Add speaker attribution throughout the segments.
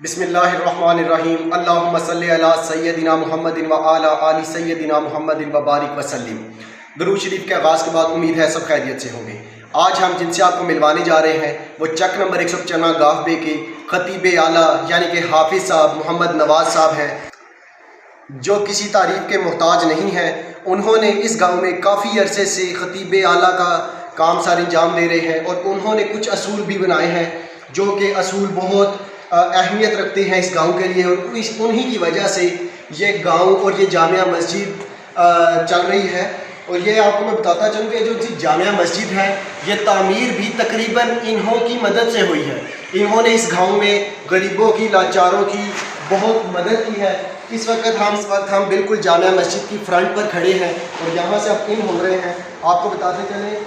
Speaker 1: बिस्मिल्लाहिर्रहमानिर्रहीम अल्लाहुम्मा सल्लि अला सय्यदिना मुहम्मदिन व आला आलि सय्यदिना मुहम्मदिन व बारिक वसल्लिम। दुरूद शरीफ के आगाज़ के बाद उम्मीद है सब खैरियत से होंगे। आज हम जिनसे आपको मिलवाने जा रहे हैं वो चक नंबर 195 गाफ बे के खतीब आला यानी कि हाफिज़ साहब मोहम्मद नवाज़ साहब हैं, जो किसी तारीफ़ के मोहताज नहीं हैं। उन्होंने इस गाँव में काफ़ी अरसे से खतीब आला का काम सारे अंजाम दे रहे हैं और उन्होंने कुछ असूल भी बनाए हैं जो कि असूल बहुत अहमियत रखते हैं इस गांव के लिए, और उन्हीं की वजह से ये गांव और ये जामिया मस्जिद चल रही है। और ये आपको मैं बताता चलूँ कि जो जामिया मस्जिद है ये तामीर भी तकरीबन इन्हों की मदद से हुई है। इन्होंने इस गांव में गरीबों की, लाचारों की बहुत मदद की है। इस वक्त हम बिल्कुल जामिया मस्जिद की फ्रंट पर खड़े हैं और यहाँ से अब इन हो रहे हैं। आपको बताते चलें,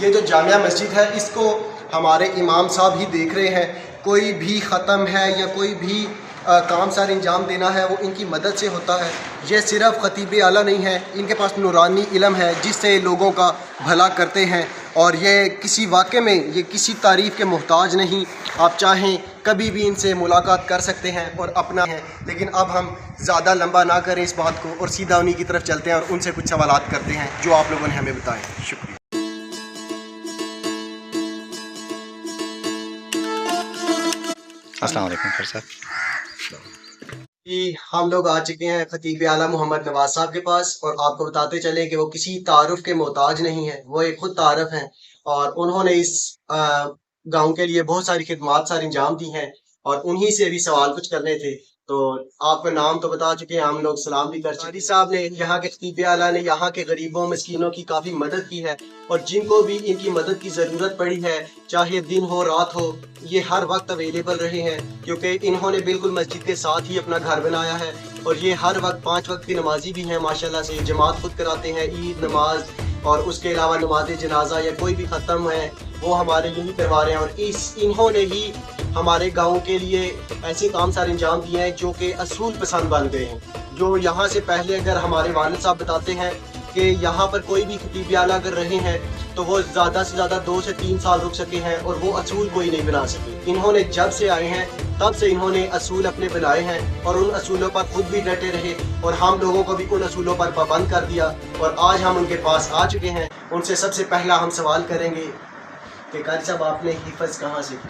Speaker 1: ये जो जामिया मस्जिद है इसको हमारे इमाम साहब ही देख रहे हैं। कोई भी ख़त्म है या कोई भी काम सारे अंजाम देना है वो इनकी मदद से होता है। ये सिर्फ़ खतीब आला नहीं है, इनके पास नूरानी इल्म है जिससे लोगों का भला करते हैं। और ये किसी वाक़े में ये किसी तारीफ़ के मोहताज नहीं। आप चाहें कभी भी इनसे मुलाकात कर सकते हैं और अपना है। लेकिन अब हम ज़्यादा लंबा ना करें इस बात को और सीधा उन्हीं की तरफ चलते हैं और उनसे कुछ सवालात करते हैं जो आप लोगों ने हमें बताएँ। शुक्रिया।
Speaker 2: अस्सलाम वालेकुम सर साहब।
Speaker 1: हम लोग आ चुके हैं खतीब आला मोहम्मद नवाज साहब के पास और आपको बताते चले कि वो किसी तारुफ के मोहताज नहीं है, वो एक खुद तारुफ हैं और उन्होंने इस गांव के लिए बहुत सारी खिदमात सारी अंजाम दी हैं और उन्हीं से भी सवाल कुछ करने थे। तो आपका नाम तो बता चुके हैं, हम लोग सलाम भी कर चुके। साहब ने यहाँ के खतीब आला ने यहाँ के गरीबों मस्कीनों की काफ़ी मदद की है और जिनको भी इनकी मदद की ज़रूरत पड़ी है, चाहे दिन हो रात हो, ये हर वक्त अवेलेबल रहे हैं क्योंकि इन्होंने बिल्कुल मस्जिद के साथ ही अपना घर बनाया है। और ये हर वक्त 5 वक्त की नमाजी भी हैं माशाल्लाह से। जमात खुद कराते हैं, ईद नमाज और उसके अलावा नमाज जनाजा या कोई भी ख़त्म है वो हमारे यही करवा रहे हैं। और इन्होंने ही हमारे गाँव के लिए ऐसे काम सारे अंजाम दिए हैं जो कि असूल पसंद बन गए हैं। जो यहाँ से पहले अगर हमारे वालिद साहब बताते हैं कि यहाँ पर कोई भी खतीब आला अगर रहे हैं तो वो ज़्यादा से ज़्यादा 2 से 3 साल रुक सके हैं और वो असूल कोई नहीं बना सके। इन्होंने जब से आए हैं तब से इन्होंने असूल अपने बनाए हैं और उन असूलों पर खुद भी डटे रहे और हम लोगों को भी उन असूलों पर पाबंद कर दिया। और आज हम उनके पास आ चुके हैं। उनसे सबसे पहला हम सवाल करेंगे कि कारी साहब आपने हिफ़्ज़ कहाँ से की?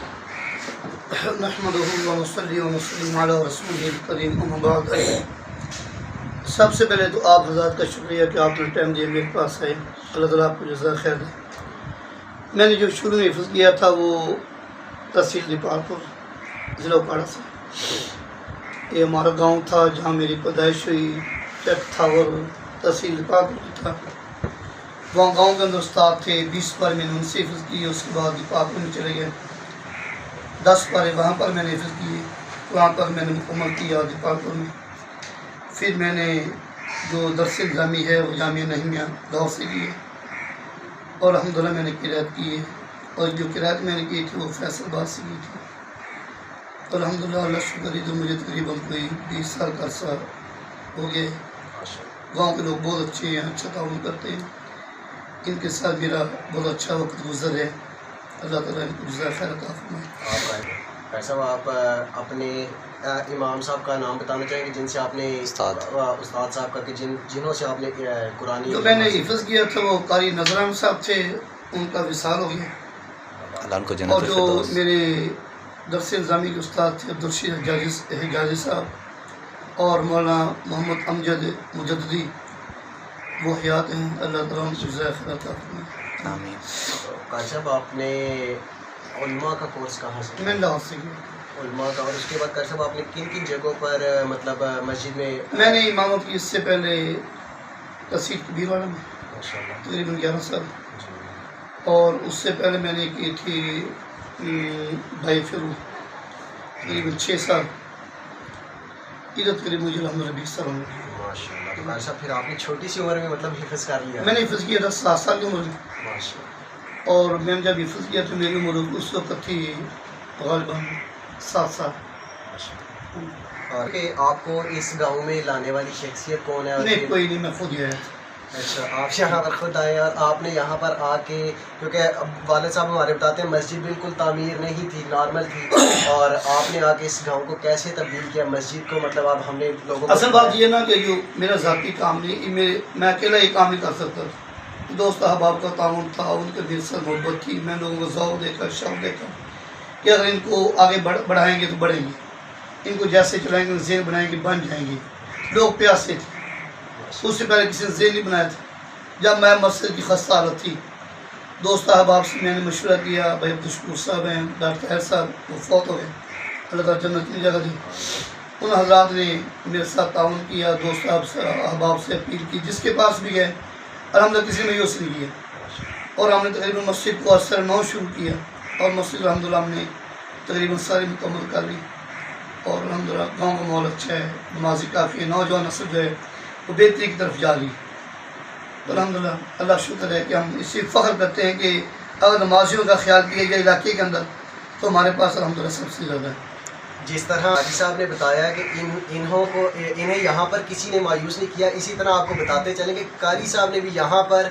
Speaker 3: सबसे पहले तो आप हज़रात का शुक्रिया कि आपने टाइम दिया मेरे पास है। अल्लाह ताला आपको जज़ा खैर दे। मैंने जो शुरू में हिफ़्ज़ किया था वो तहसील दीपालपुर ज़िला उपाड़ा से। ये हमारा गांव था जहां मेरी पैदाइश हुई। चक था और तहसील दीपालपुर था। वहाँ गांव के अंदर उस्ताद थे। 20 बार मैंने उनसे हिफ़्ज़ की। उसके बाद दीपालपुर में चले गए। 10 बार वहाँ पर मैंने हिफ़्ज़ किए। वहाँ पर मैंने मुकम्मल किया दीपालपुर में। फिर मैंने जो दरस इल्ज़ामी है वो जामिया नहीमिया लाहौर से की है और अल्हम्दुलिल्लाह मैंने किरात की है। और जो किरात मैंने की थी वो फैसलाबाद से की थी। और अल्हम्दुलिल्लाह अल्लाह शुक्र है जो मुझे तकरीबन कोई 20 साल का अर्सा हो गया। गाँव के लोग बहुत अच्छे हैं, अच्छा ताउन करते हैं। इनके साथ मेरा बहुत अच्छा वक्त गुजर है। अल्लाह ताला इनको जज़ा खैर अता फरमाए।
Speaker 1: ऐसा आप अपने इमाम साहब का नाम बताना चाहेंगे जिनसे आपने उस्ताद साहब का कि जिन्हों से आपने कुरानी
Speaker 3: जो मैंने हिफ़्ज़ किया था वो कारी नजरान साहब थे, उनका विसाल हो गया। और जो मेरे दरस इल्ज़ामी के उस्ताद थे अब्दुल हिजाज़ी साहब और मौलाना मोहम्मद अमजद मुजद्दी वो हयात हैं। अल्लाह ताला उनको जज़ा खैर अता फरमाए।
Speaker 2: आमीन।
Speaker 1: कारी साहब आपने उलमा का कोर्स कहाँ से?
Speaker 3: मैं लाहौर से किया
Speaker 1: उलमा का। और उसके बाद कारी साहब आपने किन किन जगहों पर मतलब मस्जिद में?
Speaker 3: मैंने इमामत की इससे पहले तहसील कबीरवाला में
Speaker 1: माशाअल्लाह
Speaker 3: तकरीबन 11 साल और उससे पहले मैंने की थी भाई फिर तकरीबन 6 साल। इधर तकरीबन मुझे अलहमदुलिल्लाह 20 साल होंगे।
Speaker 1: माशाअल्लाह। तो कारी साहब फिर आपने छोटी सी उम्र में मतलब हिफ़्ज़ कर लिया?
Speaker 3: मैंने हिफ़्ज़ किया था 7 साल की उम्र में।
Speaker 1: माशाअल्लाह।
Speaker 3: और मैंने जब हिफ़्ज़ किया तो मेरी उम्र उस वक्त थी ग़ालिबन 7 साल।
Speaker 1: और कि आपको इस गांव में लाने वाली शख्सियत कौन है?
Speaker 3: नहीं कोई नहीं, मैं खुद ही आया।
Speaker 1: اچھا، آپ یہاں پر خود آئے اور آپ نے یہاں پر آ کے، کیونکہ والد صاحب ہمارے بتاتے ہیں مسجد بالکل تعمیر نہیں تھی، نارمل تھی، اور آپ نے آ کے اس گاؤں کو کیسے تبدیل کیا مسجد کو، مطلب اب ہم نے لوگوں کو
Speaker 3: اصل بات یہ نا کہ جو میرا ذاتی کام نہیں، میں اکیلا یہ کام نہیں کر سکتا، دوست احباب کا تعاون تھا، ان کے دل سے محبت تھی، میں لوگوں کو ذوق دیکھا، شوق دیکھا کہ اگر ان کو آگے بڑھائیں گے تو بڑھیں گے، ان کو جیسے چلائیں گے ذہن بنائیں گے بن جائیں گے۔ لوگ پیاسے تھے، اس سے پہلے کسی نے ذہن نہیں بنایا تھا۔ جب میں مسجد کی خستہ حالت تھی، دوست احباب سے میں نے مشورہ کیا، بھائی عبدالشکور صاحب ہیں، ڈاکٹر طاہر صاحب، وہ فوت ہو گئے، اللہ تعالیٰ جنت کی جگہ دی، ان حضرات نے میرے ساتھ تعاون کیا، دوست احباب سے اپیل کی، جس کے پاس بھی گئے الحمدللہ کسی نے مایوس نہیں کیا، اور ہم نے تقریباً مسجد کو اثر 9 شروع کیا، اور مسجد الحمدللہ ہم نے تقریباً ساری مکمل کر لی، اور الحمدللہ گاؤں کا ماحول اچھا ہے، نمازی کافی ہے، نوجوان نسل جو ہے وہ بہتری کی طرف جا رہی ہے۔ تو الحمدللہ اللہ شکر ہے کہ ہم اس سے فخر کرتے ہیں کہ اگر نمازیوں کا خیال کیا جائے علاقے کے اندر تو ہمارے پاس الحمدللہ سب سے زیادہ ہے۔
Speaker 1: جس طرح حاجی صاحب نے بتایا کہ انہیں یہاں پر کسی نے مایوس نہیں کیا، اسی طرح آپ کو بتاتے چلیں کہ قاری صاحب نے بھی یہاں پر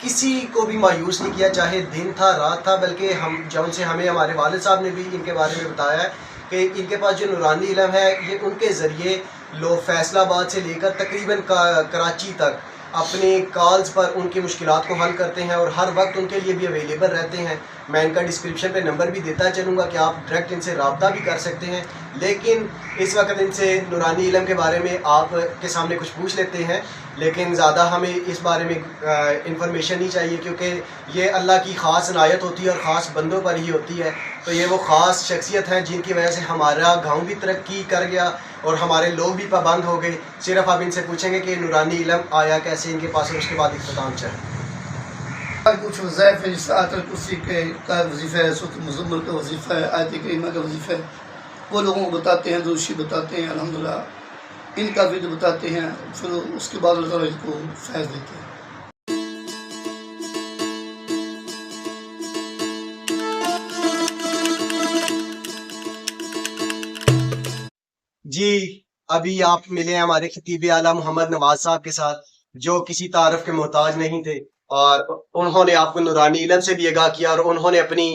Speaker 1: کسی کو بھی مایوس نہیں کیا، چاہے دن تھا رات تھا، بلکہ جن سے ہمیں ہمارے والد صاحب نے بھی ان کے بارے میں بتایا ہے کہ ان کے پاس جو نورانی علم ہے یہ ان کے ذریعے لوگ فیصل آباد سے لے کر تقریباً کراچی تک اپنے کالز پر ان کی مشکلات کو حل کرتے ہیں، اور ہر وقت ان کے لیے بھی اویلیبل رہتے ہیں۔ میں ان کا ڈسکرپشن پہ نمبر بھی دیتا چلوں گا کہ آپ ڈائریکٹ ان سے رابطہ بھی کر سکتے ہیں، لیکن اس وقت ان سے نورانی علم کے بارے میں آپ کے سامنے کچھ پوچھ لیتے ہیں، لیکن زیادہ ہمیں اس بارے میں انفارمیشن نہیں چاہیے، کیونکہ یہ اللہ کی خاص عنایت ہوتی ہے اور خاص بندوں پر ہی ہوتی ہے۔ تو یہ وہ خاص شخصیت ہیں جن کی وجہ سے ہمارا گاؤں بھی ترقی کر گیا اور ہمارے لوگ بھی پابند ہو گئے۔ صرف آپ ان سے پوچھیں گے کہ نورانی علم آیا کیسے ان کے پاس، اور اس کے بعد اختتام چاہیں۔
Speaker 3: کچھ وظائف ہیں، جس آیت الکرسی کا وظیفہ ہے، سورۃ مزمل کا وظیفہ ہے، آیت کریمہ کا وظیفہ ہے، وہ لوگوں کو بتاتے ہیں، دوشی بتاتے ہیں، الحمدللہ ان کا بھی بتاتے ہیں، پھر اس کے بعد اللہ تعالیٰ ان کو فیض دیتے ہیں۔
Speaker 1: جی، ابھی آپ ملے ہیں ہمارے خطیب اعلیٰ محمد نواز صاحب کے ساتھ، جو کسی تعارف کے محتاج نہیں تھے، اور انہوں نے آپ کو نورانی علم سے بھی آگاہ کیا، اور انہوں نے اپنی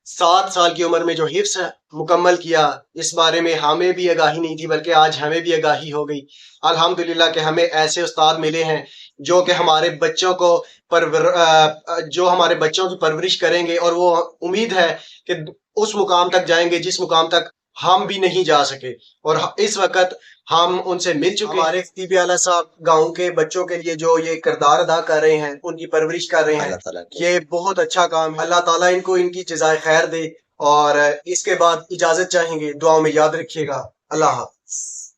Speaker 1: 7 سال کی عمر میں جو حفظ مکمل کیا، اس بارے میں ہمیں بھی آگاہی نہیں تھی، بلکہ آج ہمیں بھی آگاہی ہو گئی الحمدللہ کہ ہمیں ایسے استاد ملے ہیں جو کہ ہمارے بچوں کو جو ہمارے بچوں کی پرورش کریں گے، اور وہ امید ہے کہ اس مقام تک جائیں گے جس مقام تک ہم بھی نہیں جا سکے، اور اس وقت ہم ان سے مل چکے۔ ہمارے خطیب اعلیٰ صاحب گاؤں کے بچوں کے لیے جو یہ کردار ادا کر رہے ہیں، ان کی پرورش کر رہے ہیں، یہ بہت اچھا کام ہے۔ اللہ تعالیٰ ان کو ان کی جزائے خیر دے، اور اس کے بعد اجازت چاہیں گے، دعاؤں میں یاد رکھیے گا۔ اللہ حافظ۔